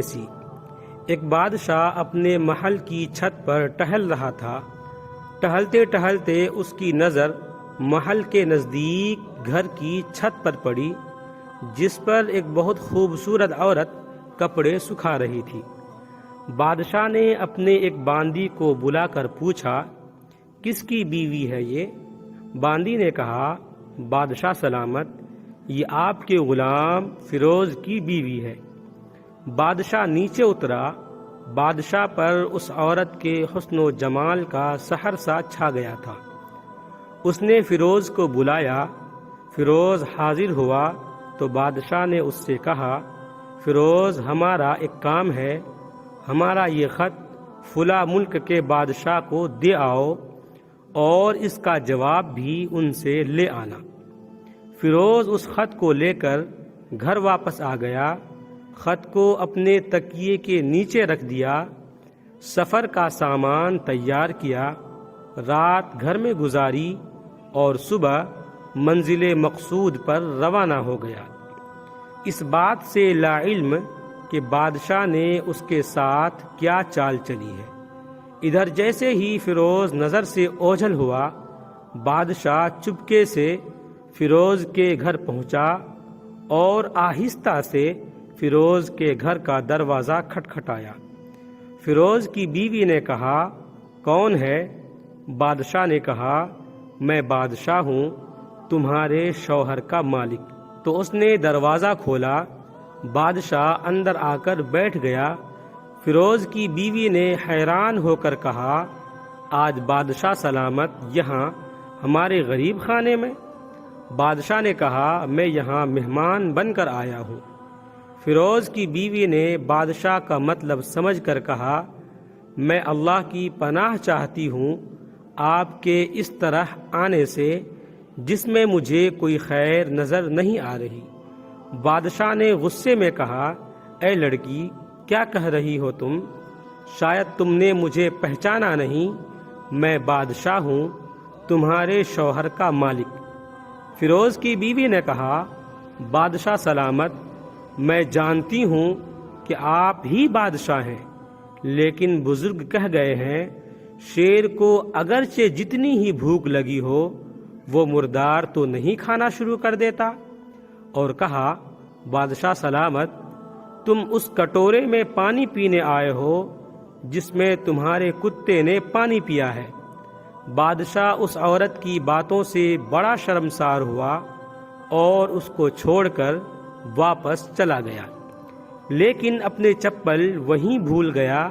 ایسی: ایک بادشاہ اپنے محل کی چھت پر ٹہل رہا تھا۔ ٹہلتے ٹہلتے اس کی نظر محل کے نزدیک گھر کی چھت پر پڑی، جس پر ایک بہت خوبصورت عورت کپڑے سکھا رہی تھی۔ بادشاہ نے اپنے ایک باندی کو بلا کر پوچھا، کس کی بیوی ہے یہ؟ باندی نے کہا، بادشاہ سلامت، یہ آپ کے غلام فیروز کی بیوی ہے۔ بادشاہ نیچے اترا۔ بادشاہ پر اس عورت کے حسن و جمال کا سحر سا چھا گیا تھا۔ اس نے فیروز کو بلایا۔ فیروز حاضر ہوا تو بادشاہ نے اس سے کہا، فیروز، ہمارا ایک کام ہے، ہمارا یہ خط فلاں ملک کے بادشاہ کو دے آؤ اور اس کا جواب بھی ان سے لے آنا۔ فیروز اس خط کو لے کر گھر واپس آ گیا۔ خط کو اپنے تکیے کے نیچے رکھ دیا، سفر کا سامان تیار کیا، رات گھر میں گزاری اور صبح منزل مقصود پر روانہ ہو گیا، اس بات سے لا علم کہ بادشاہ نے اس کے ساتھ کیا چال چلی ہے۔ ادھر جیسے ہی فیروز نظر سے اوجھل ہوا، بادشاہ چپکے سے فیروز کے گھر پہنچا اور آہستہ سے فیروز کے گھر کا دروازہ کھٹکھٹایا۔ فیروز کی بیوی نے کہا، کون ہے؟ بادشاہ نے کہا، میں بادشاہ ہوں، تمہارے شوہر کا مالک۔ تو اس نے دروازہ کھولا۔ بادشاہ اندر آ کر بیٹھ گیا۔ فیروز کی بیوی نے حیران ہو کر کہا، آج بادشاہ سلامت یہاں ہمارے غریب خانے میں؟ بادشاہ نے کہا، میں یہاں مہمان بن کر آیا ہوں۔ فیروز کی بیوی نے بادشاہ کا مطلب سمجھ کر کہا، میں اللہ کی پناہ چاہتی ہوں آپ کے اس طرح آنے سے، جس میں مجھے کوئی خیر نظر نہیں آ رہی۔ بادشاہ نے غصے میں کہا، اے لڑکی، کیا کہہ رہی ہو تم؟ شاید تم نے مجھے پہچانا نہیں، میں بادشاہ ہوں، تمہارے شوہر کا مالک۔ فیروز کی بیوی نے کہا، بادشاہ سلامت، میں جانتی ہوں کہ آپ ہی بادشاہ ہیں، لیکن بزرگ کہہ گئے ہیں، شیر کو اگرچہ جتنی ہی بھوک لگی ہو، وہ مردار تو نہیں کھانا شروع کر دیتا۔ اور کہا، بادشاہ سلامت، تم اس کٹورے میں پانی پینے آئے ہو جس میں تمہارے کتے نے پانی پیا ہے۔ بادشاہ اس عورت کی باتوں سے بڑا شرمسار ہوا اور اس کو چھوڑ کر واپس چلا گیا، لیکن اپنے چپل وہیں بھول گیا